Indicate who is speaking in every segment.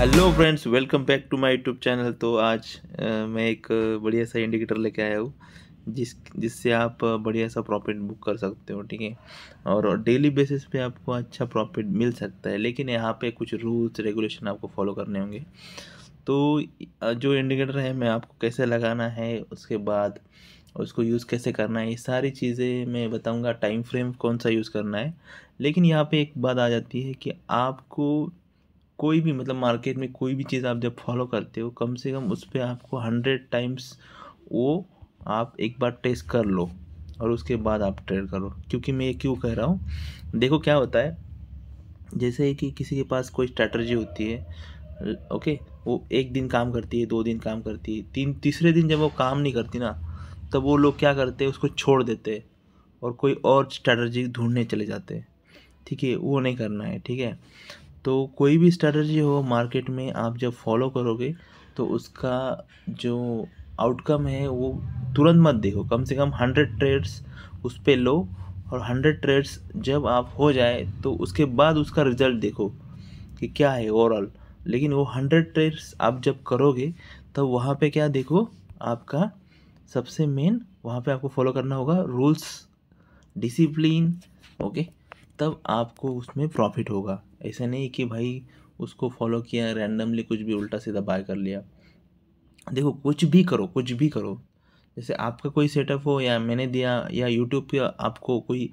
Speaker 1: Hello friends, welcome back to my YouTube channel. तो आज मैं एक बढ़िया सा इंडिकेटर लेके आया हूँ जिससे आप बढ़िया सा प्रॉफिट बुक कर सकते हो। ठीक है, और डेली बेसिस पे आपको अच्छा प्रॉफिट मिल सकता है, लेकिन यहाँ पे कुछ रूल्स रेगुलेशन आपको फॉलो करने होंगे। तो जो इंडिकेटर है मैं आपको कैसे लगाना है, उसके बाद उसको यूज़ कैसे करना है, ये सारी चीज़ें मैं बताऊँगा। टाइम फ्रेम कौन सा यूज़ करना है। लेकिन यहाँ पे एक बात आ जाती है कि आपको कोई भी मतलब मार्केट में कोई भी चीज़ आप जब फॉलो करते हो, कम से कम उस पे आपको 100 टाइम्स वो आप एक बार टेस्ट कर लो और उसके बाद आप ट्रेड करो। क्योंकि मैं ये क्यों कह रहा हूँ, देखो क्या होता है, जैसे कि किसी के पास कोई स्ट्रैटेजी होती है। ओके, वो एक दिन काम करती है, 2 दिन काम करती है, तीसरे दिन जब वो काम नहीं करती ना, तब वो लोग क्या करते हैं, उसको छोड़ देते हैं और कोई और स्ट्रैटेजी ढूंढने चले जाते हैं। ठीक है, वो नहीं करना है। ठीक है, तो कोई भी स्ट्रैटेजी हो मार्केट में, आप जब फॉलो करोगे तो उसका जो आउटकम है वो तुरंत मत देखो, कम से कम 100 ट्रेड्स उस पर लो, और 100 ट्रेड्स जब आप हो जाए तो उसके बाद उसका रिजल्ट देखो कि क्या है ओवरऑल। लेकिन वो 100 ट्रेड्स आप जब करोगे तब वहाँ पे क्या देखो, आपका सबसे मेन वहाँ पे आपको फॉलो करना होगा रूल्स, डिसिप्लिन। ओके, तब आपको उसमें प्रॉफिट होगा। ऐसा नहीं कि भाई उसको फॉलो किया रैंडमली, कुछ भी उल्टा सीधा बाय कर लिया। देखो, कुछ भी करो, कुछ भी करो, जैसे आपका कोई सेटअप हो या मैंने दिया या यूट्यूब पे आपको कोई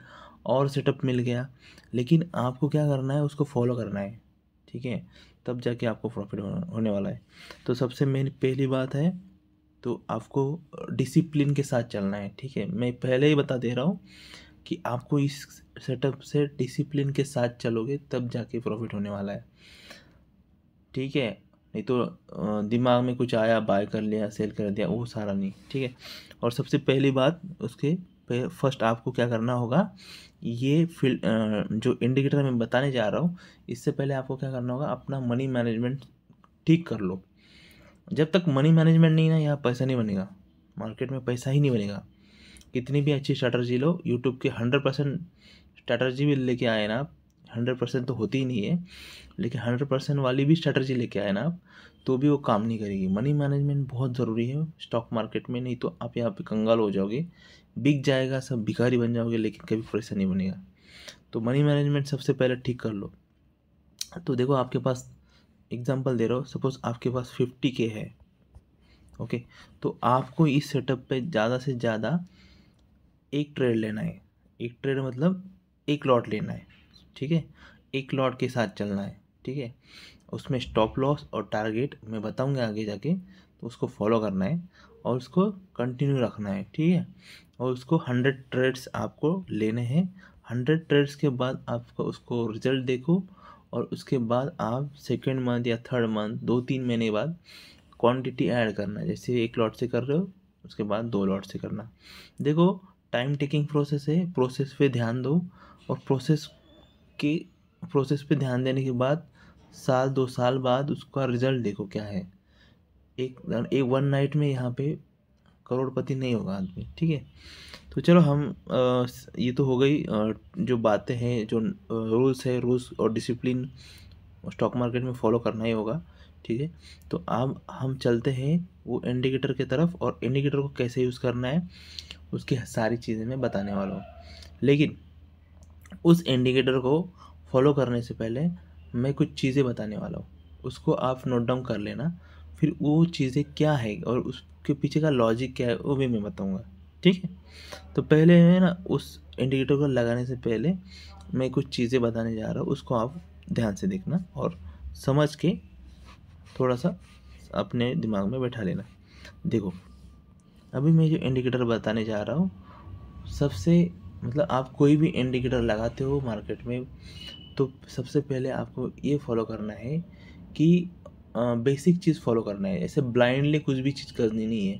Speaker 1: और सेटअप मिल गया, लेकिन आपको क्या करना है, उसको फॉलो करना है। ठीक है, तब जाके आपको प्रॉफिट होने वाला है। तो सबसे मेन पहली बात है, तो आपको डिसिप्लिन के साथ चलना है। ठीक है, मैं पहले ही बता दे रहा हूँ कि आपको इस सेटअप से डिसिप्लिन के साथ चलोगे तब जाके प्रॉफिट होने वाला है। ठीक है, नहीं तो दिमाग में कुछ आया, बाय कर लिया, सेल कर दिया, वो सारा नहीं। ठीक है, और सबसे पहली बात उसके फर्स्ट आपको क्या करना होगा, ये जो इंडिकेटर मैं बताने जा रहा हूँ, इससे पहले आपको क्या करना होगा, अपना मनी मैनेजमेंट ठीक कर लो। जब तक मनी मैनेजमेंट नहीं ना, यहाँ पैसा नहीं बनेगा, मार्केट में पैसा ही नहीं बनेगा। कितनी भी अच्छी स्ट्रैटेजी लो, यूट्यूब के 100% स्ट्रैटेजी भी लेके आए ना आप, 100% तो होती ही नहीं है, लेकिन 100% वाली भी स्ट्रैटेजी लेके आए ना आप, तो भी वो काम नहीं करेगी। मनी मैनेजमेंट बहुत ज़रूरी है स्टॉक मार्केट में, नहीं तो आप यहाँ पे कंगाल हो जाओगे, बिक जाएगा, सब भिखारी बन जाओगे, लेकिन कभी पैसा नहीं बनेगा। तो मनी मैनेजमेंट सबसे पहले ठीक कर लो। तो देखो, आपके पास एग्जांपल दे रहा हूँ, सपोज आपके पास 50K है। ओके, तो आपको इस सेटअप पे ज़्यादा से ज़्यादा एक ट्रेड लेना है। एक ट्रेड मतलब एक लॉट लेना है। ठीक है, एक लॉट के साथ चलना है। ठीक है, उसमें स्टॉप लॉस और टारगेट मैं बताऊंगा आगे जाके, तो उसको फॉलो करना है और उसको कंटिन्यू रखना है। ठीक है, और उसको 100 ट्रेड्स आपको लेने हैं। 100 ट्रेड्स के बाद आपको उसको रिजल्ट देखो, और उसके बाद आप सेकेंड मंथ या थर्ड मंथ, 2-3 महीने बाद क्वांटिटी ऐड करना है। जैसे एक लॉट से कर रहे हो, उसके बाद 2 लॉट से करना। देखो, टाइम टेकिंग प्रोसेस है, प्रोसेस पे ध्यान दो, और के प्रोसेस पे ध्यान देने के बाद 1-2 साल बाद उसका रिजल्ट देखो क्या है। एक वन नाइट में यहाँ पे करोड़पति नहीं होगा आदमी। ठीक है, तो चलो हम ये तो हो गई जो बातें हैं, जो रूल्स है, रूल्स और डिसिप्लिन स्टॉक मार्केट में फॉलो करना ही होगा। ठीक है, तो अब हम चलते हैं वो इंडिकेटर की तरफ, और इंडिकेटर को कैसे यूज़ करना है उसकी सारी चीज़ें मैं बताने वाला हूँ। लेकिन उस इंडिकेटर को फॉलो करने से पहले मैं कुछ चीज़ें बताने वाला हूँ, उसको आप नोट डाउन कर लेना। फिर वो चीज़ें क्या है और उसके पीछे का लॉजिक क्या है वो भी मैं बताऊँगा। ठीक है, तो पहले है ना, उस इंडिकेटर को लगाने से पहले मैं कुछ चीज़ें बताने जा रहा हूँ, उसको आप ध्यान से देखना और समझ के थोड़ा सा अपने दिमाग में बैठा लेना। देखो, अभी मैं जो इंडिकेटर बताने जा रहा हूँ, सबसे मतलब आप कोई भी इंडिकेटर लगाते हो मार्केट में, तो सबसे पहले आपको ये फॉलो करना है कि बेसिक चीज़ फॉलो करना है। ऐसे ब्लाइंडली कुछ भी चीज़ करनी नहीं है।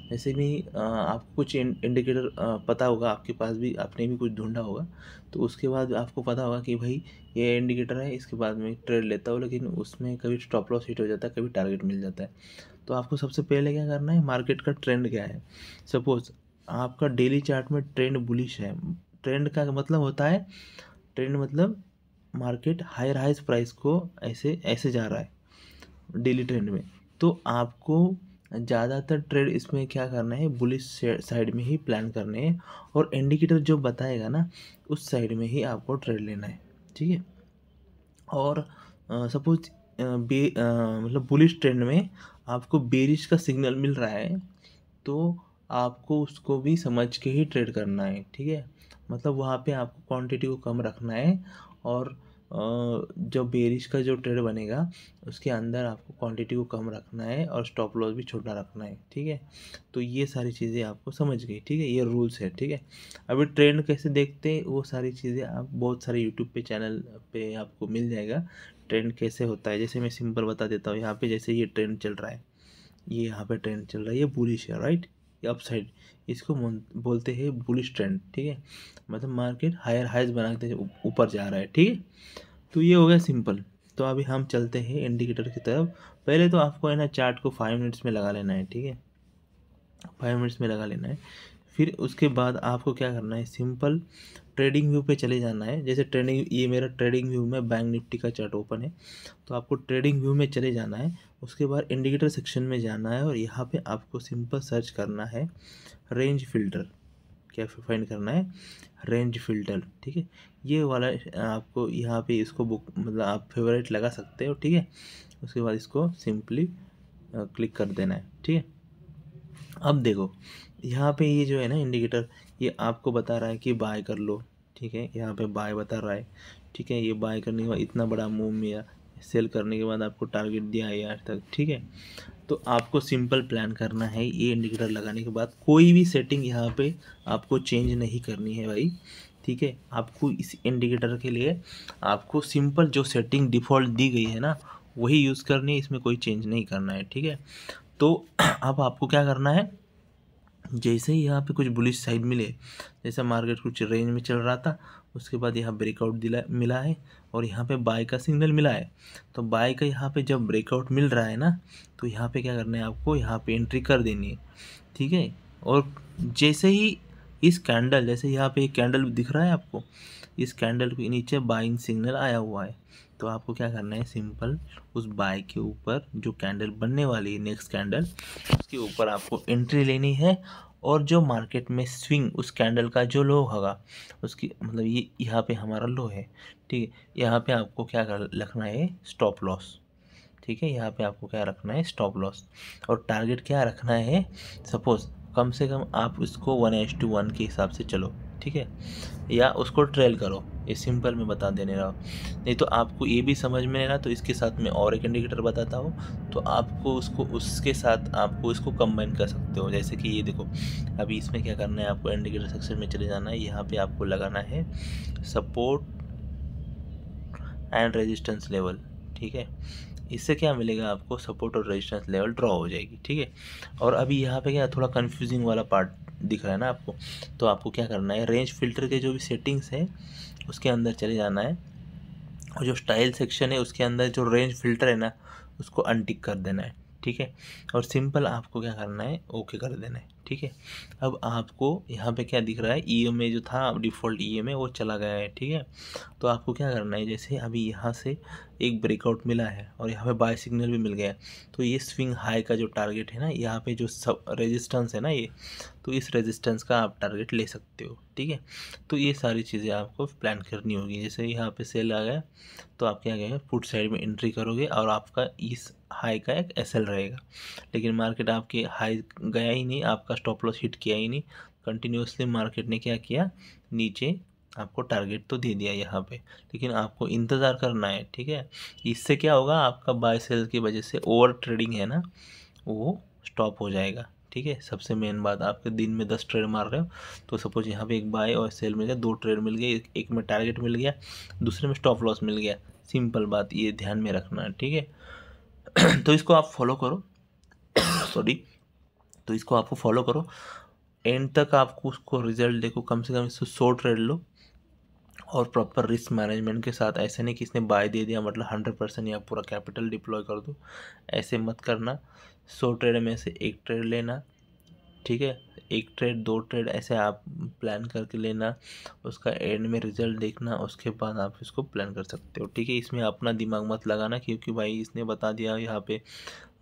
Speaker 1: जैसे भी आपको कुछ इंडिकेटर पता होगा, आपके पास भी आपने भी कुछ ढूंढा होगा, तो उसके बाद आपको पता होगा कि भाई ये इंडिकेटर है, इसके बाद में ट्रेड लेता हूँ, लेकिन उसमें कभी स्टॉप लॉस हिट हो जाता है, कभी टारगेट मिल जाता है। तो आपको सबसे पहले क्या करना है, मार्केट का ट्रेंड क्या है। सपोज आपका डेली चार्ट में ट्रेंड बुलिश है। ट्रेंड का मतलब होता है, ट्रेंड मतलब मार्केट हायर हाइस्ट प्राइस को ऐसे ऐसे जा रहा है। डेली ट्रेंड में, तो आपको ज़्यादातर ट्रेड इसमें क्या करना है, बुलिश साइड में ही प्लान करने हैं, और इंडिकेटर जो बताएगा ना उस साइड में ही आपको ट्रेड लेना है, ठीक है। और सपोज मतलब बुलिश ट्रेंड में आपको बेरिश का सिग्नल मिल रहा है, तो आपको उसको भी समझ के ही ट्रेड करना है, ठीक है। मतलब वहाँ पे आपको क्वांटिटी को कम रखना है, और जो बेरिश का जो ट्रेड बनेगा उसके अंदर आपको क्वांटिटी को कम रखना है और स्टॉप लॉस भी छोटा रखना है, ठीक है। तो ये सारी चीज़ें आपको समझ गई, ठीक है, ये रूल्स है, ठीक है। अभी ट्रेंड कैसे देखते हैं वो सारी चीज़ें आप बहुत सारे यूट्यूब पे चैनल पे आपको मिल जाएगा, ट्रेंड कैसे होता है। जैसे मैं सिंपल बता देता हूँ, यहाँ पे जैसे ये ट्रेंड चल रहा है, ये यहाँ पे ट्रेंड चल रहा है, ये बुलिश है, राइट, ये अपसाइड, इसको बोलते हैं बुलिश ट्रेंड, ठीक है। मतलब मार्केट हायर हाइज बनाते ऊपर जा रहा है, ठीक है। तो ये हो गया सिंपल। तो अभी हम चलते हैं इंडिकेटर की तरफ। पहले तो आपको है ना चार्ट को 5 मिनट्स में लगा लेना है, ठीक है, 5 मिनट्स में लगा लेना है। फिर उसके बाद आपको क्या करना है, सिंपल ट्रेडिंग व्यू पे चले जाना है। जैसे ट्रेडिंग, ये मेरा ट्रेडिंग व्यू में बैंक निफ्टी का चार्ट ओपन है, तो आपको ट्रेडिंग व्यू में चले जाना है। उसके बाद इंडिकेटर सेक्शन में जाना है, और यहाँ पे आपको सिंपल सर्च करना है रेंज फिल्टर। क्या फाइंड करना है, रेंज फिल्टर, ठीक है। ये वाला आपको यहाँ पे इसको बुक मतलब आप फेवरेट लगा सकते हो, ठीक है। उसके बाद इसको सिंपली क्लिक कर देना है, ठीक है। अब देखो यहाँ पे ये जो है ना इंडिकेटर, ये आपको बता रहा है कि बाय कर लो, ठीक है, यहाँ पे बाय बता रहा है, ठीक है। ये बाय करने के बाद इतना बड़ा मूव मिला, सेल करने के बाद आपको टारगेट दिया है आज तक, ठीक है। तो आपको सिंपल प्लान करना है, ये इंडिकेटर लगाने के बाद कोई भी सेटिंग यहाँ पे आपको चेंज नहीं करनी है भाई, ठीक है। आपको इस इंडिकेटर के लिए आपको सिंपल जो सेटिंग डिफ़ॉल्ट दी गई है ना वही यूज़ करनी है, इसमें कोई चेंज नहीं करना है, ठीक है। तो अब आपको क्या करना है, जैसे ही यहाँ पे कुछ बुलिश साइड मिले, जैसे मार्केट कुछ रेंज में चल रहा था, उसके बाद यहाँ ब्रेकआउट मिला है, और यहाँ पे बाय का सिग्नल मिला है। तो बाय का यहाँ पे जब ब्रेकआउट मिल रहा है ना, तो यहाँ पे क्या करना है, आपको यहाँ पे एंट्री कर देनी है, ठीक है। और जैसे ही इस कैंडल, जैसे यहाँ पे एक कैंडल दिख रहा है आपको, इस कैंडल के नीचे बाइंग सिग्नल आया हुआ है, तो आपको क्या करना है, सिंपल उस बाय के ऊपर जो कैंडल बनने वाली है नेक्स्ट कैंडल, उसके ऊपर आपको एंट्री लेनी है। और जो मार्केट में स्विंग उस कैंडल का जो लो होगा उसकी, मतलब ये यहाँ पे हमारा लो है, ठीक है, यहाँ पे आपको क्या रखना है, स्टॉप लॉस, ठीक है। यहाँ पे आपको क्या रखना है, स्टॉप लॉस, और टारगेट क्या रखना है, सपोज कम से कम आप इसको 1:1 के हिसाब से चलो, ठीक है, या उसको ट्रेल करो, ये सिंपल मैं बता देने रहा हूँ। नहीं तो आपको ये भी समझ में नहीं रहा तो इसके साथ में और एक इंडिकेटर बताता हूँ, तो आपको उसको उसके साथ आपको इसको कंबाइन कर सकते हो। जैसे कि ये देखो, अभी इसमें क्या करना है, आपको इंडिकेटर सेक्शन में चले जाना है, यहाँ पे आपको लगाना है सपोर्ट एंड रेजिस्टेंस लेवल, ठीक है। इससे क्या मिलेगा आपको, सपोर्ट और रेजिस्टेंस लेवल ड्रॉ हो जाएगी, ठीक है। और अभी यहाँ पे क्या थोड़ा कंफ्यूजिंग वाला पार्ट दिख रहा है ना आपको, तो आपको क्या करना है, रेंज फिल्टर के जो भी सेटिंग्स है उसके अंदर चले जाना है, और जो स्टाइल सेक्शन है उसके अंदर जो रेंज फिल्टर है ना उसको अनटिक कर देना है, ठीक है। और सिंपल आपको क्या करना है, ओके कर देना है, ठीक है। अब आपको यहाँ पे क्या दिख रहा है, ईएमए जो था डिफ़ॉल्ट ईएमए वो चला गया है, ठीक है। तो आपको क्या करना है, जैसे अभी यहाँ से एक ब्रेकआउट मिला है और यहाँ पे बाय सिग्नल भी मिल गया है, तो ये स्विंग हाई का जो टारगेट है ना, यहाँ पे जो सब रेजिस्टेंस है ना ये, तो इस रेजिस्टेंस का आप टारगेट ले सकते हो, ठीक है। तो ये सारी चीज़ें आपको प्लान करनी होगी। जैसे यहाँ पे सेल आ गया तो आप क्या करेंगे, पुट साइड में एंट्री करोगे और आपका इस हाई का एक एसएल रहेगा। लेकिन मार्केट आपके हाई गया ही नहीं, आपका स्टॉप लॉस हिट किया ही नहीं, कंटिन्यूसली मार्केट ने क्या किया, नीचे आपको टारगेट तो दे दिया यहाँ पे, लेकिन आपको इंतज़ार करना है, ठीक है। इससे क्या होगा, आपका बाय सेल की वजह से ओवर ट्रेडिंग है ना वो स्टॉप हो जाएगा, ठीक है। सबसे मेन बात, आपके दिन में 10 ट्रेड मार रहे हो तो सपोज यहाँ पे एक बाय और सेल मिल गया, 2 ट्रेड मिल गए, एक में टारगेट मिल गया, दूसरे में स्टॉप लॉस मिल गया, सिंपल बात ये ध्यान में रखना है, ठीक है। तो इसको आप फॉलो करो सॉरी, तो इसको आपको फॉलो करो एंड तक, आपको उसको रिजल्ट देखो, कम से कम इसको 100 ट्रेड लो, और प्रॉपर रिस्क मैनेजमेंट के साथ। ऐसे नहीं कि इसने बाय दे दिया मतलब 100% या पूरा कैपिटल डिप्लॉय कर दो, ऐसे मत करना। 100 ट्रेड में से एक ट्रेड लेना, ठीक है। 1 ट्रेड 2 ट्रेड ऐसे आप प्लान करके लेना, उसका एंड में रिजल्ट देखना, उसके बाद आप इसको प्लान कर सकते हो, ठीक है। इसमें अपना दिमाग मत लगाना, क्योंकि भाई इसने बता दिया यहाँ पे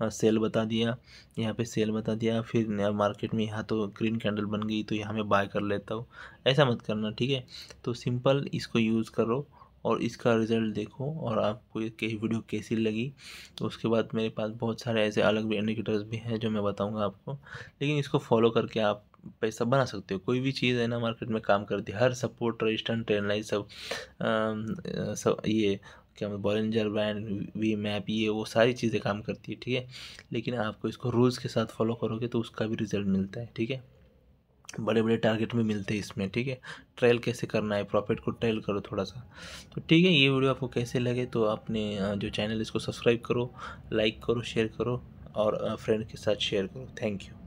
Speaker 1: सेल बता दिया, यहाँ पे सेल बता दिया, फिर नया मार्केट में यहाँ तो ग्रीन कैंडल बन गई तो यहाँ मैं बाय कर लेता हूँ, ऐसा मत करना, ठीक है। तो सिंपल इसको यूज़ करो और इसका रिज़ल्ट देखो, और आपको ये वीडियो कैसी लगी। तो उसके बाद मेरे पास बहुत सारे ऐसे अलग भी इंडिकेटर्स भी हैं जो मैं बताऊंगा आपको, लेकिन इसको फॉलो करके आप पैसा बना सकते हो। कोई भी चीज़ है ना मार्केट में काम करती है, हर सपोर्ट रेजिस्टेंस ट्रेंड लाइन सब ये क्या बॉलिंजर बैंड वी मैप ये वो सारी चीज़ें काम करती है, ठीक है। लेकिन आपको इसको रूल्स के साथ फॉलो करोगे तो उसका भी रिजल्ट मिलता है, ठीक है। बड़े बड़े टारगेट में मिलते हैं इसमें, ठीक है। ट्रेल कैसे करना है, प्रॉफिट को ट्रेल करो थोड़ा सा। तो ठीक है, ये वीडियो आपको कैसे लगे तो अपने जो चैनल इसको सब्सक्राइब करो, लाइक करो, शेयर करो और फ्रेंड के साथ शेयर करो। Thank you.